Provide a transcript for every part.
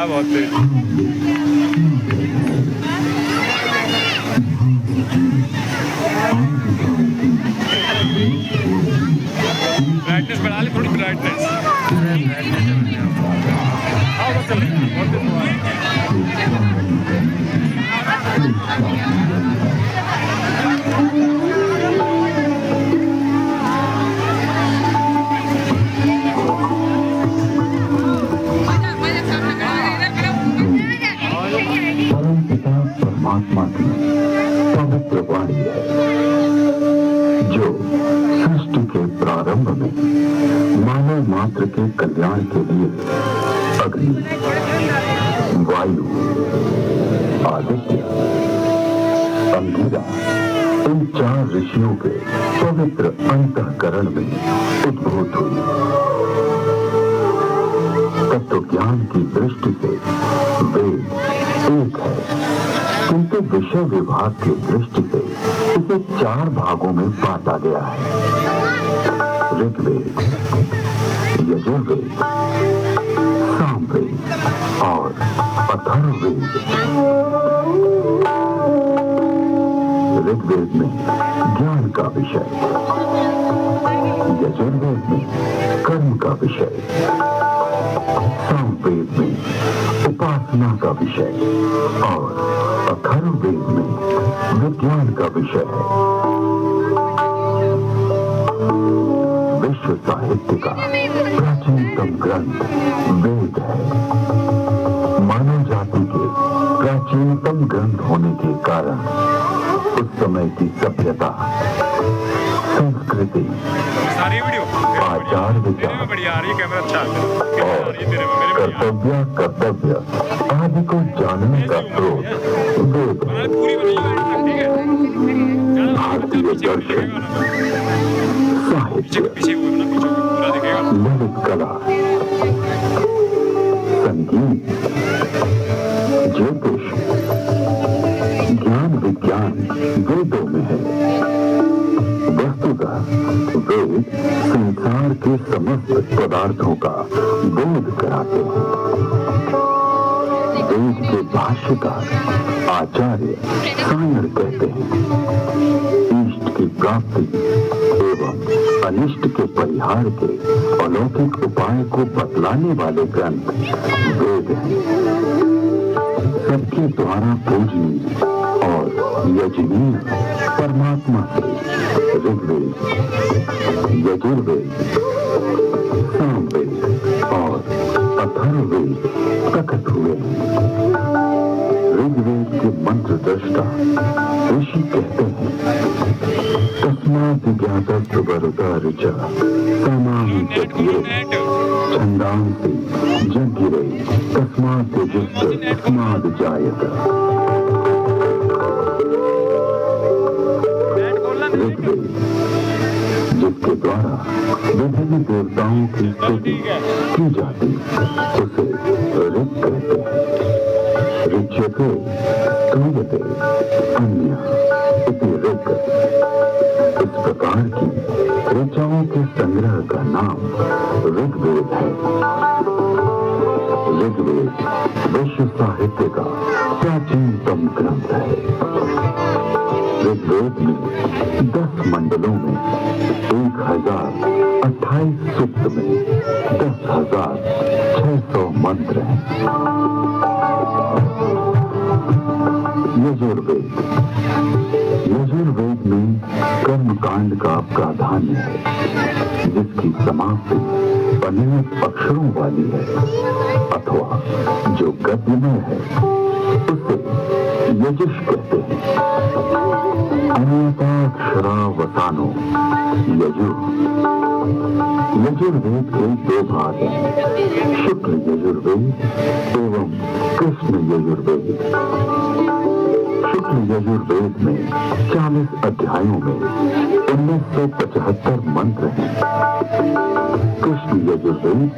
रहा बहुत तेज। ब्राइटनेस बढ़ा ली थोड़ी, ब्राइटनेस। हाँ बस चल रही बहुत तेज हुआ है। परमात्मा की पवित्र वाणी है जो सृष्टि के प्रारंभ में मानव मात्र के कल्याण के लिए अग्नि, वायु, आदित्य, अंगिरा इन 4 ऋषियों के पवित्र अंतःकरण में उद्भूत हुई। तत्व ज्ञान की दृष्टि से वेद एक है, किंतु विषय विभाग की दृष्टि से इसे 4 भागों में बांटा गया है। ऋग्वेद, यजुर्वेद, सामवेद और अथर्ववेद। ऋग्वेद में ज्ञान का विषय, यजुर्वेद में कर्म का विषय, सामवेद में उपासना का विषय और अथर्ववेद में विज्ञान का विषय है। विश्व साहित्य का प्राचीनतम ग्रंथ वेद है। मानव जाति के प्राचीनतम ग्रंथ होने के कारण उस समय की सभ्यता, संस्कृति, आचार विचार और कर्तव्य आदि को जानने का स्रोत वेद है। भारतीय दर्शन, साहित्य, ललित कला, संगीत, ज्योतिष, ज्ञान विज्ञान वेदों में है। वस्तुतः वेद संसार के समस्त पदार्थों का बोध कराते हैं। वेद के भाष्यकार आचार्य सायर कहते हैं, इष्ट की प्राप्ति एवं अनिष्ट के परिहार के अलौकिक उपाय को बतलाने वाले ग्रंथ वेद हैं। सबके द्वारा पूजनीय और यजनीय परमात्मा से ऋग्वेद, यजुर्वेद, सामवेद और अथर्ववेद प्रकट हुए हैं। ऋग्वेद के मंत्र दृष्टा ऋषि कहते हैं, तस्मात् ज्ञातस्य वरुता ऋचा समाहि तद्ये छन्दांसि जगिरे तस्मात् युक्त तस्मात् जायत। ऋग्वेद जिसके द्वारा विभिन्न देवताओं की स्तुति की जाती उसे ऋग कहते हैं। ऋच्यते स्तूयते अन्य इति ऋग। इस प्रकार की ऋचाओं के संग्रह का नाम ऋग्वेद है। ऋग्वेद विश्व साहित्य का प्राचीनतम ग्रंथ है। ऋग्वेद में 10 मंडलों में 1028 सूक्त में 10,600 मंत्र हैं। यजुर्वेद, यजुर्वेद में कर्मकांड का प्राधान्य है, जिसकी समाप्ति अनियत अक्षरों वाली है अथवा जो गद्यमय है उसे यजुष कहते हैं। अनियताक्षरावसानो यजु। यजुर्वेद के 2 भाग हैं, शुक्ल यजुर्वेद एवं कृष्ण यजुर्वेद। शुक्ल यजुर्वेद में 40 अध्यायों में 1975 मंत्र हैं। कृष्ण यजुर्वेद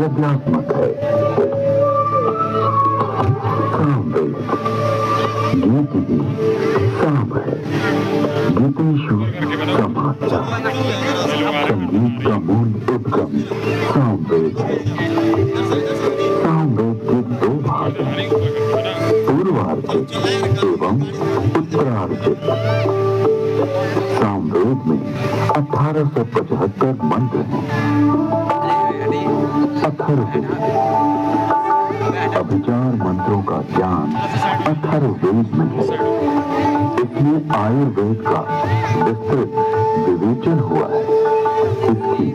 गद्यात्मक है। सामवेद गीति साम है। गीतेषु समाचा। संगीत का मूल उद्गम सामवेद है। सामवेद के 2 भाग अर्जित एवं उत्तरार्जित। सामवेद में 1875 मंत्र हैं। अथर्ववेद अभिचार मंत्रों का ज्ञान अथर्ववेद में है। इसमें आयुर्वेद का विस्तृत विवेचन हुआ है। इसकी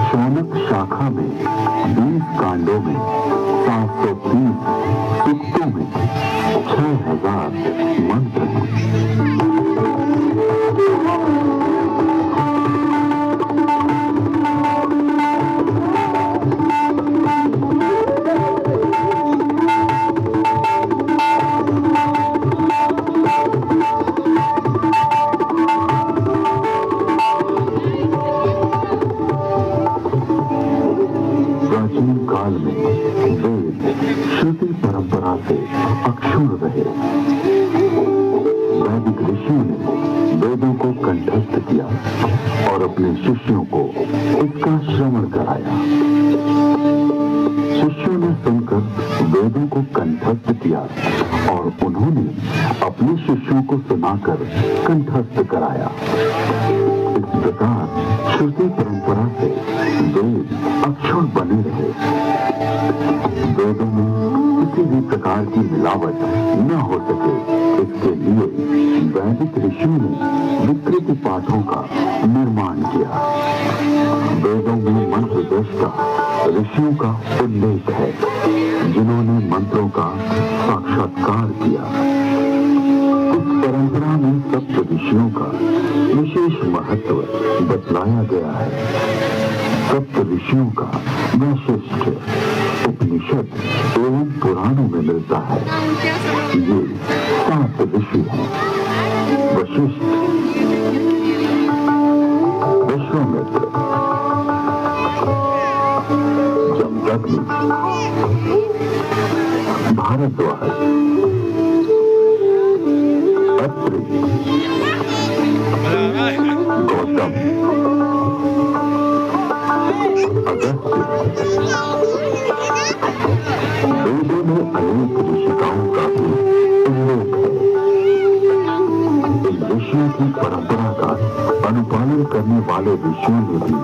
शौनक शाखा में 20 कांडों में 730 सूक्तों में 6000 मंत्र हैं। काल में वेद श्रुति परंपरा से अक्षुण्ण रहे। वैदिक ऋषियों ने वेदों को कंठस्थ किया और अपने शिष्यों को इसका श्रवण कराया। शिष्यों ने सुनकर वेदों को कंठस्थ किया और उन्होंने अपने शिष्यों को सुनाकर कंठस्थ कराया। इस प्रकार श्रुति परंपरा से वेद अक्षुण्ण बने रहे। वेदों में किसी भी प्रकार की मिलावट न हो सके, इसके लिए वैदिक ऋषियों ने विकृति पाठों का निर्माण किया। वेदों में मंत्र दृष्टा ऋषियों का उल्लेख है, जिन्होंने मंत्रों का साक्षात्कार किया। इस परंपरा में सप्त ऋषियों का विशेष महत्व बतलाया गया है। सप्त ऋषियों का वैशिष्ट उपनिषद एवं पुराणों में मिलता है। ये 7 ऋषि हैं: वशिष्ठ, विश्वामित्र, जमदग्नि, भारद्वाज, अत्रि, गौतम, अगस्त्य। वेदों में अनेक ऋषिकाओं का भी उल्लेख है। इन ऋषियों की परंपरा का अनुपालन करने वाले ऋषियों ने भी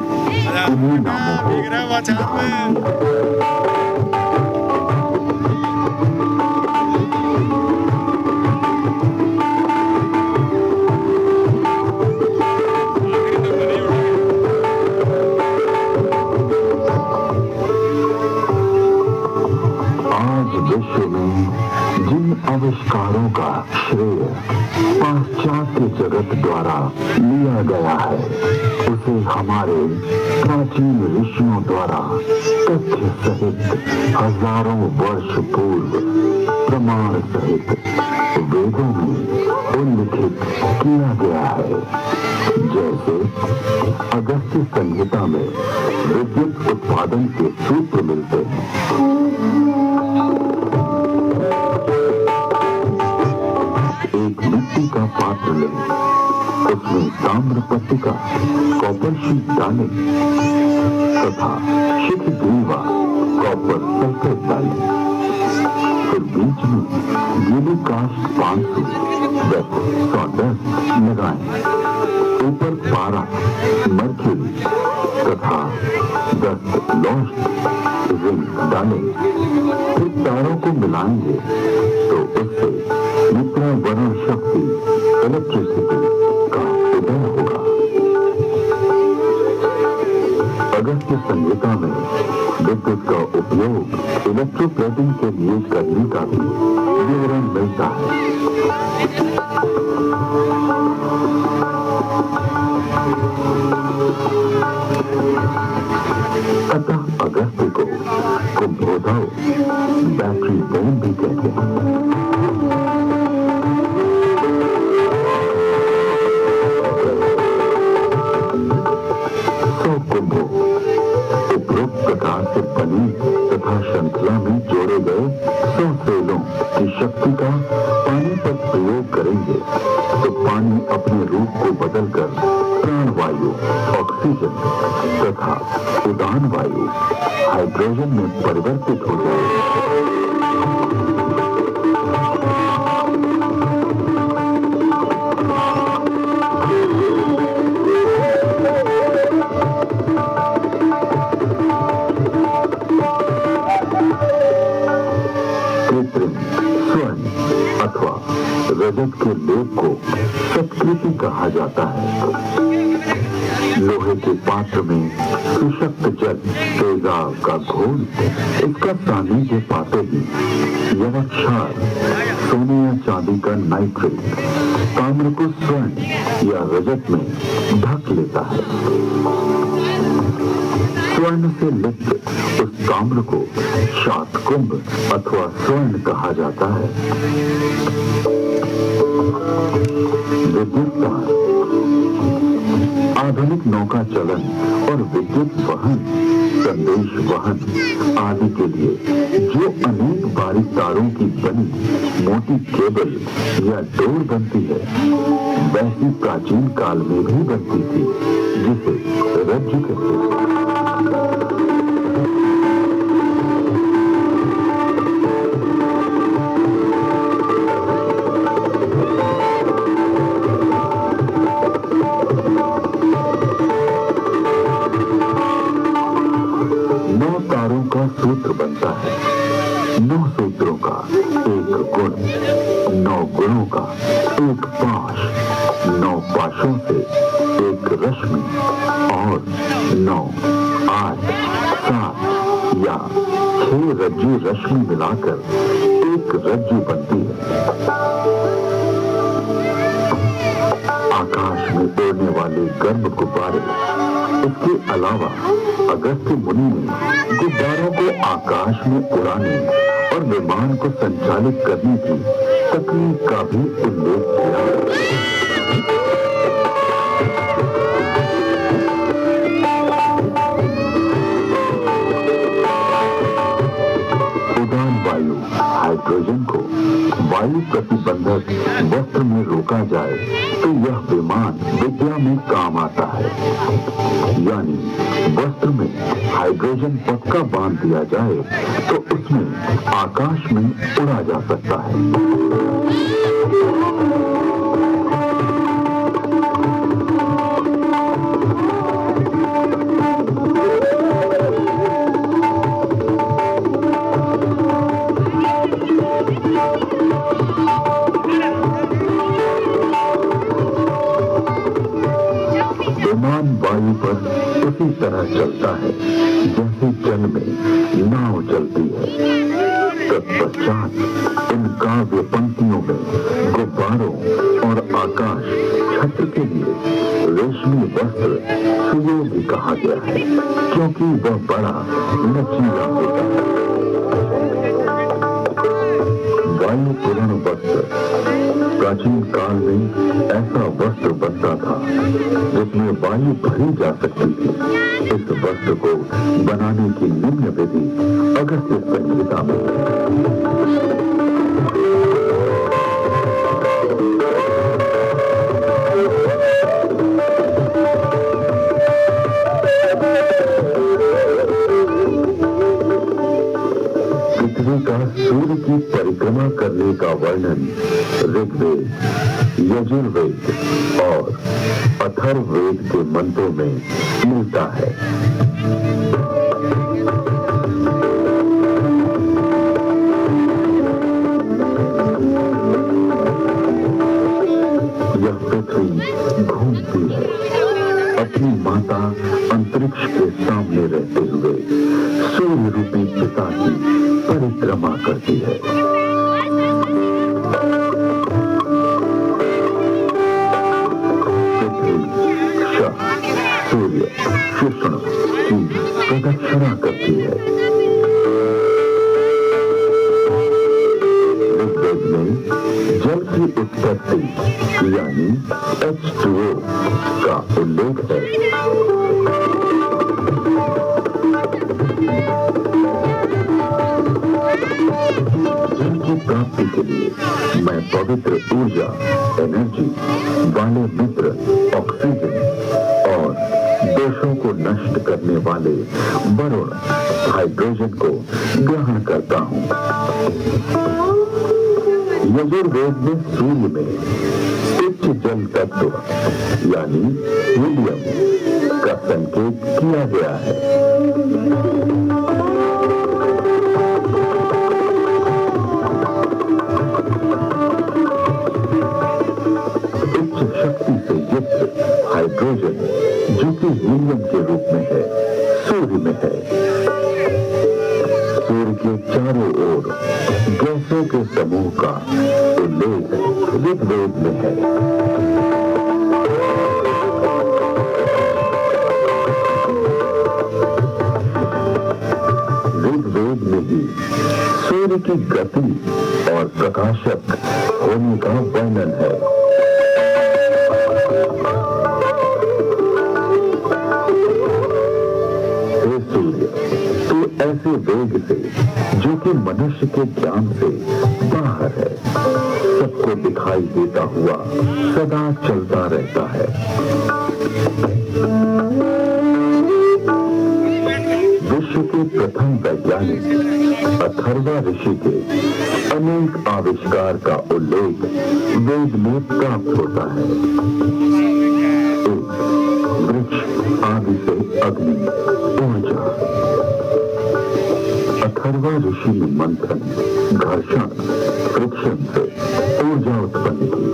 इन्हीं नामों को धारण किया। विश्व में जिन आविष्कारों का श्रेय पाश्चात्य जगत द्वारा लिया गया है, उसे हमारे प्राचीन ऋषियों द्वारा तथ्य सहित हजारों वर्ष पूर्व प्रमाण सहित वेदों में उल्लिखित किया गया है। जैसे अगस्त्य संहिता में विद्युत उत्पादन के सूत्र मिलते हैं। एक मिट्टी का पात्र लें, उसमें ताम्र पट्टिका कॉपर शीट डालें तथा शुद्ध ग्रीवा कॉपर सल्फेट डालें। फिर बीच में गीली काष्ठ 500 सॉडस्ट लगाएं। ऊपर पारा, मर्क्यूरी तथा 10 लौस्ट जिंक डालें। फिर तारों को मिलाएंगे तो उससे मित्रा वरुण शक्ति इलेक्ट्रिसिटी का उदय होगा। अगस्त्य संहिता में विद्युत का उपयोग इलेक्ट्रोप्लेटिंग के लिए करने का भी विवरण मिलता है। अतः अगस्त्य को कुंभोधव बैटरी बम भी कहते हैं। कुंभों उपरोक्त प्रकार से बनी तथा श्रृंखला में जोड़े गए 100 सेलों की शक्ति का पानी पर प्रयोग करेंगे तो पानी अपने रूप को बदलकर प्राणवायु, ऑक्सीजन तथा उदान वायु, हाइड्रोजन में परिवर्तित हो जाएगा। रजत के लेप को सत्कृति कहा जाता है। लोहे के पात्र में सुशक्त जल तेजाब का घोल इसका सानिध्य पाते ही यह क्षार सोने या चांदी का नाइट्रेट ताम्र को स्वर्ण या रजत में ढक लेता है। स्वर्ण से लिप्त उस ताम्र को शातकुंभ अथवा स्वर्ण कहा जाता है। विद्युत तार आधुनिक नौका चलन और विद्युत वहन, संदेश वहन आदि के लिए जो अनेक बारीक तारों की बनी मोटी केबल या डोर बनती है, वैसी प्राचीन काल में भी बनती थी, जिसे रज्जु कहते हैं। सूत्र बनता है। 9 सूत्रों का एक गुण, 9 गुणों का एक पाश, 9 पाशों से एक रश्मि और 9, 8, 7 या 6 रज्जु रश्मि मिलाकर एक रज्जु बनती है। आकाश में उड़ने वाले गर्म गुब्बारे, इसके अलावा अगस्त्य मुनि ने गुब्बारों को आकाश में उड़ाने और विमान को संचालित करने की तकनीक का भी उल्लेख किया। उड़ान वायु हाइड्रोजन को वायु प्रतिबंधक वस्त्र में रोका जाए तो यह विमान विद्या में काम आता है। यानी वस्त्र में हाइड्रोजन पक्का बांध दिया जाए तो उसमें आकाश में उड़ा जा सकता है। विमान वायु पर उसी तरह चलता है जैसे जल में नाव चलती है। तत्पश्चात इन काव्य पंक्तियों में गुब्बारों और आकाश छत्र के लिए रेशमी वस्त्र सुयोगी कहा गया है, क्योंकि वह बड़ा लचीला होता है। वायु पूर्ण वस्त्र प्राचीन काल में ऐसा वस्त्र बनता था जिसमें वायु भरी जा सकती थी। इस वस्त्र को बनाने की निम्न विधि अगस्त्य संहिता में पृथ्वी का सूर्य की परिक्रमा करने का वर्णन ऋग्वेद, यजुर्वेद और अथर्ववेद के मंत्रों में मिलता है। यह पृथ्वी घूमती है, अपनी माता अंतरिक्ष के सामने रहते हुए सूर्य रूपी पिता की परिक्रमा करती है। सूर्य कृष्ण की प्रदक्षिणा करती है। ऋग्वेद में जल की उत्पत्ति यानी H2O का उल्लेख है। जल की प्राप्ति के लिए मैं पवित्र ऊर्जा एनर्जी वाले मित्र ऑक्सीजन और दोषों को नष्ट करने वाले वरुण हाइड्रोजन को ग्रहण करता हूँ। यजुर्वेद में सूर्य में उच्च जल तत्व यानी हीलियम का संकेत किया गया है। हीलियम के रूप में है, सूर्य में है। सूर्य के चारों ओर गैसों के समूह का उल्लेख ऋग्वेद में है। ऋग्वेद में ही सूर्य की गति और प्रकाशक होने का वर्णन है। हे सूर्य, तू ऐसे वेग से, जो कि मनुष्य के ज्ञान से बाहर है, सबको दिखाई देता हुआ सदा चलता रहता है। विश्व के प्रथम वैज्ञानिक अथर्वा ऋषि के अनेक आविष्कार का उल्लेख वेद में प्राप्त होता है। एक, वृक्ष आदि से अग्नि, ऊर्जा। अथर्वा ऋषि ने मंथन, घर्षण, फ्रिक्शन से ऊर्जा उत्पन्न की।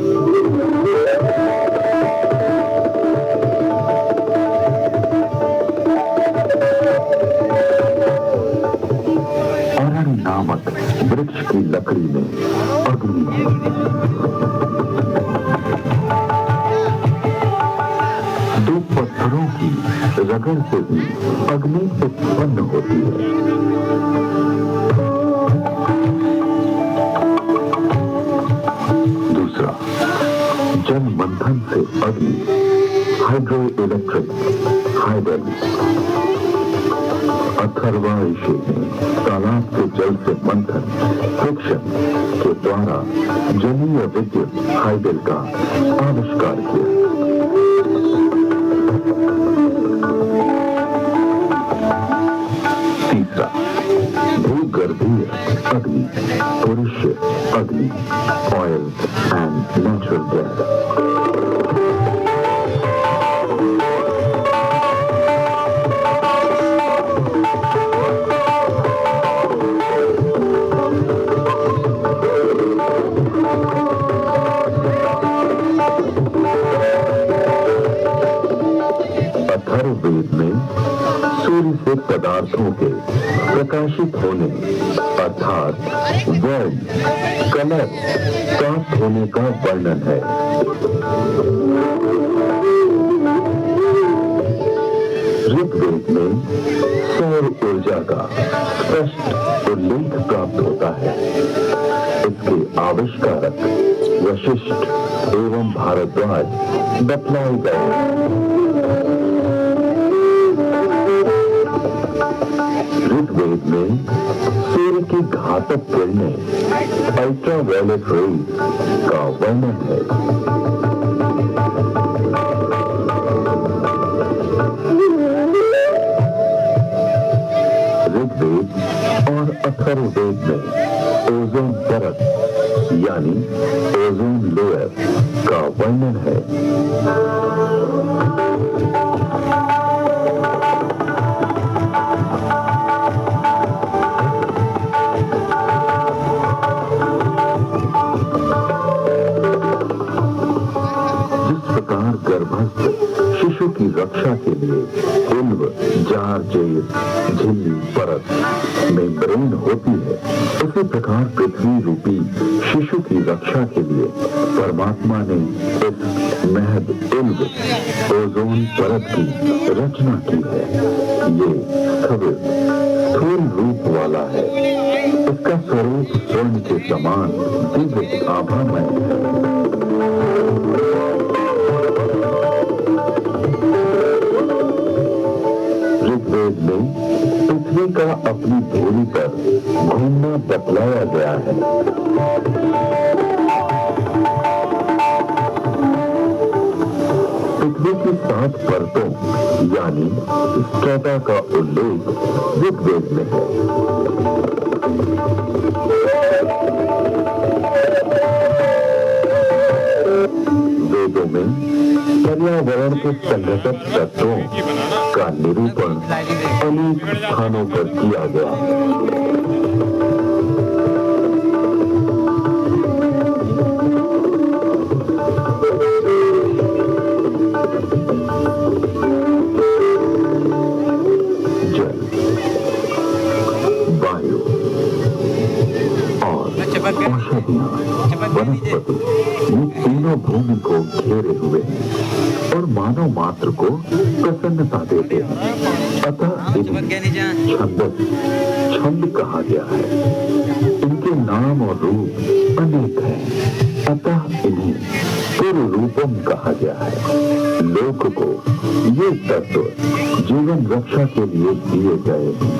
नामक वृक्ष की लकड़ी में अग्नि है। दो पत्थरों की रगड़ से भी अग्नि उत्पन्न होती है। दूसरा, जल मंथन से अग्नि, हाइड्रो इलेक्ट्रिक, हाइडल। अथर्वा ऋषि ने तालाब के जल से मंथन, फ्रिक्शन के द्वारा जलीय विद्युत हाइडल का आविष्कार किया। तीसरा, भूगर्भीय अग्नि, पुरुष अग्नि, oil and natural gas. Atharvaveda में सूर्य से पदार्थों के प्रकाशित होने अर्थात वर्ण, कलर प्राप्त होने का वर्णन है। ऋग्वेद में सौर ऊर्जा का स्पष्ट उल्लेख प्राप्त होता है। इसके आविष्कारक वशिष्ठ एवं भारद्वाज बतलाए गए। ऋग्वेद में सूर्य की घातक किरणें अल्ट्रावायलेट रेज का वर्णन है। ऋग्वेद और अथर्ववेद में ओजोन परत यानी ओजोन लेयर का वर्णन है। गर्भस्थ शिशु की रक्षा के लिए उल्व, जार, जेर, झिल्ली, परत, मेम्ब्रेन होती है, उसी प्रकार पृथ्वी रूपी शिशु की रक्षा के लिए परमात्मा ने इस महद उल्व ओजोन परत की रचना की है। ये स्थूल रूप वाला है। इसका स्वरूप स्वर्ण के समान दिव्य आभामय है। ऋग्वेद में पृथ्वी का अपनी धुरी पर घूमना बतलाया गया है। पृथ्वी की 7 परतों यानी स्ट्रेटा का उल्लेख ऋग्वेद में है। वेदों में पर्यावरण के संघटक तत्वों का निरूपण अनेक स्थानों पर किया गया है। तीनों भूमि को घेरे हुए हैं और मानव मात्र को प्रसन्नता देते हैं। अतः इन्हें छंद कहा गया है। इनके नाम और रूप अनेक हैं, अतः इन्हें पूर्व रूपम कहा गया है। लोक को ये तत्व जीवन रक्षा के लिए दिए गए हैं।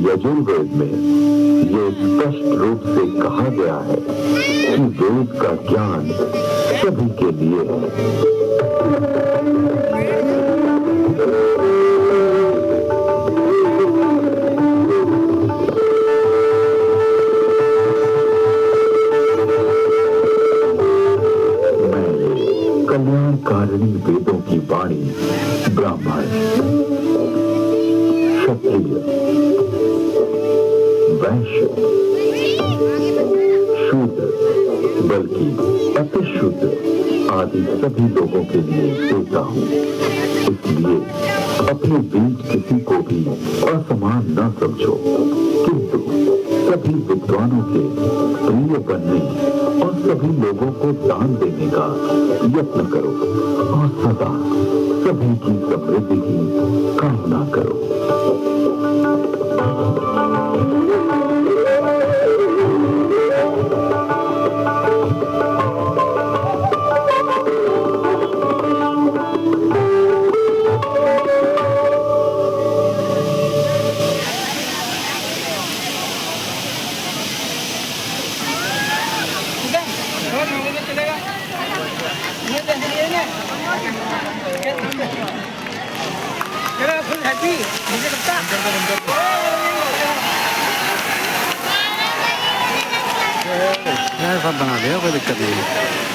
यजुर्वेद में ये स्पष्ट रूप से कहा गया है कि वेद का ज्ञान सभी के लिए है। कल्याणकारिणी वेदों की वाणी ब्राह्मण, क्षत्रिय, वैश्य, शूद्र बल्कि अतिशूद्र आदि सभी लोगों के लिए देता हूँ। इसलिए अपने बीच किसी को भी असमान न समझो, किंतु सभी विद्वानों के प्रिय बनने और सभी लोगों को दान देने का यत्न करो और सदा सभी की समृद्धि की कामना करो। सब बना दिया, कोई दिक्कत नहीं है।